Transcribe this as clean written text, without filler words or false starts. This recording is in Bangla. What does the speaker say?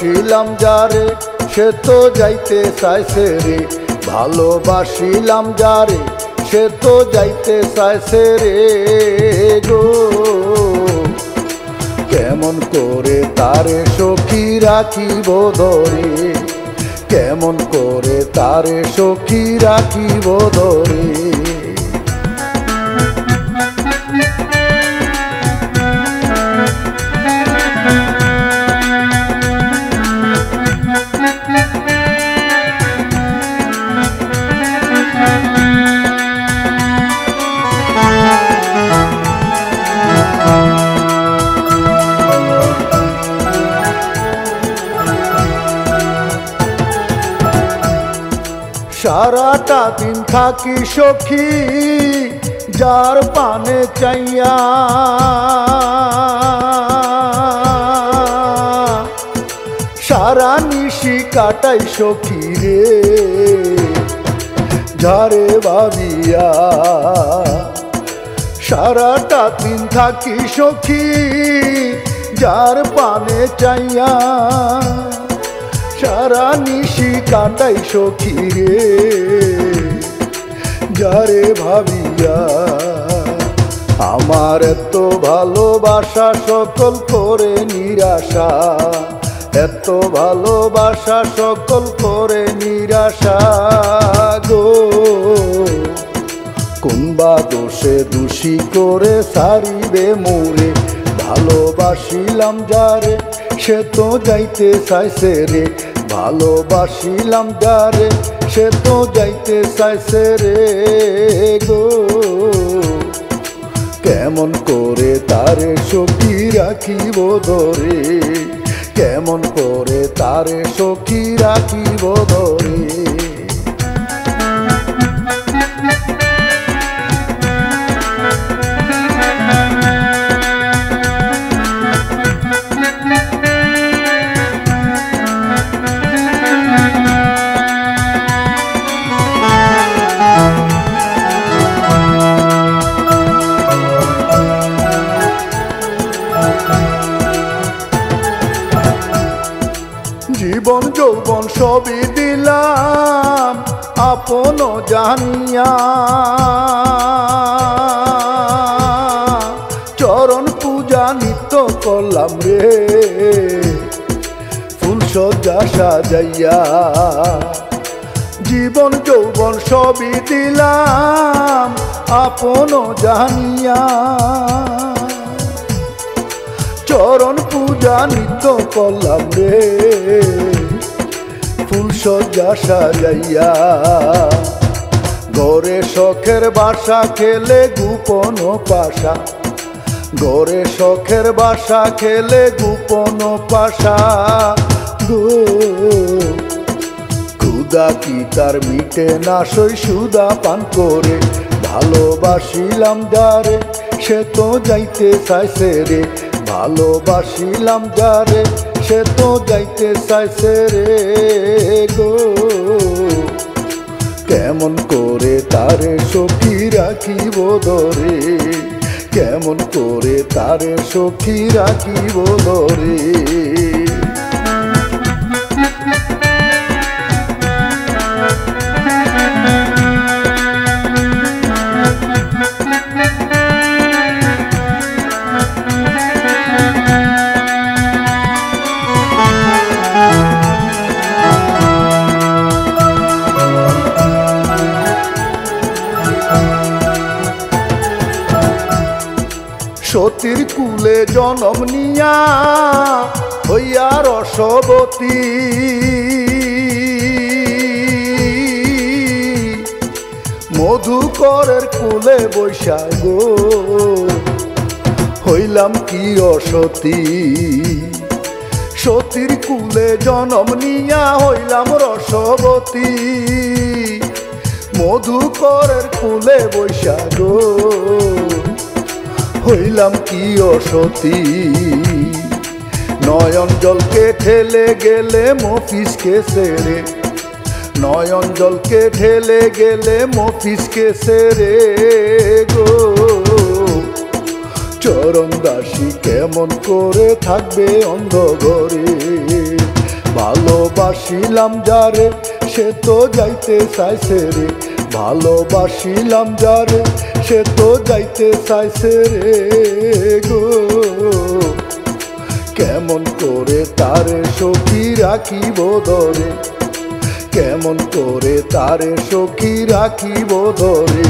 ভালোবাসিলাম যারে সে তো যাইতে চাইছে রে, ভালোবাসিলাম যারে সে তো যাইতে চাইছে রে গো। কেমন করে তারে সখী রাখিব ধরে, কেমন করে তারে সখী রাখিব ধরে। সারাটা দিন থাকি সখী যার পানে চাইয়া, সারা নিশি কাটাই সখী রে যারে ভাবিয়া। সারাটা দিন থাকি সখী যার পানে চাইয়া, সারা নিশি কাটাই সখী রে যারে ভাবিয়া। আমার এত ভালোবাসা সকল করে নিরাশা, এত ভালোবাসা সকল করে নিরাশা গো। কোনবা দোষে দোষী করে সারিবে মোরে, ভালোবাসিলাম যারে সে তো যাইতে চাইছে রে, ভালোবাসিলাম যারে সে তো যাইতে চাইছে রে গো। কেমন করে তারে সখী রাখিব ধরে, কেমন করে তারে সখী রাখিব ধরে। জীবন যৌবন সবই দিলাম আপন জানিয়া, চরণ পূজা নিত্য করলাম রে ফুল সজ্জা সাজাইয়া। জীবন যৌবন সবই দিলাম আপন জানিয়া, চরণ পূজা নিত্য করলাম রে ফুল সজ্জা সাজাইয়া। ঘরে শখের বাসা খেলে গোপন পাশা, ঘরে শখের বাসা খেলে গোপন পাশা গো। ক্ষুধা কি তার মিটে না সই সুধা পান করে, ভালোবাসিলাম যারে সে তো যাইতে চাইছে রে, ভালোবাসিলাম যারে সে তো যাইতে চাইছে রে গো। কেমন করে তারে সখী রাখিব ধরে, কেমন করে তারে সখী রাখিব ধরে। সতীর কুলে জনম নিয়া হইয়া রসবতী, মধুকরের কুলে বৈশা গো হইলাম কি অসতী। সতীর কুলে জনম নিয়া হইলাম রসবতী, মধুকরের কুলে বৈশা গো হইলাম কি অসতী। নয়ন জলকে ঠেলে গেলে মফিজকে ছেড়ে, নয়ন জলকে ঠেলে গেলে মফিজকে ছেড়ে গো। চরণ দাসী কেমন করে থাকবে অন্ধ ঘরে, ভালোবাসিলাম যারে সে তো যাইতে চাইছে রে, ভালোবাসিলাম যারে সে তো যাইতে চাইছে রে গো। কেমন করে তারে সখী রাখিব ধরে, কেমন করে তারে সখী রাখিব ধরে।